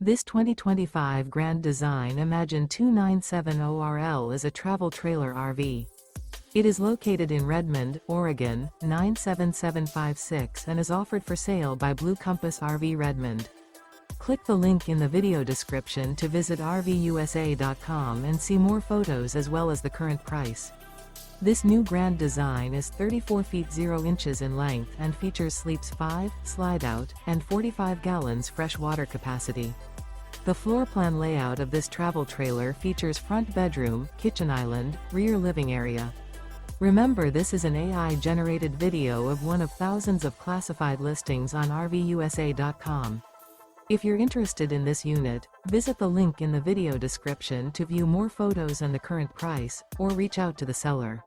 This 2025 Grand Design Imagine 2970RL is a travel trailer RV. It is located in Redmond, Oregon, 97756 and is offered for sale by Blue Compass RV Redmond. Click the link in the video description to visit RVUSA.com and see more photos as well as the current price. This new Grand Design is 34 feet 0 inches in length and features sleeps 5, Slideout, and 45 gallons fresh water capacity. The floor plan layout of this travel trailer features front bedroom, kitchen island, rear living area. Remember, this is an AI-generated video of one of thousands of classified listings on RVUSA.com. If you're interested in this unit, visit the link in the video description to view more photos and the current price, or reach out to the seller.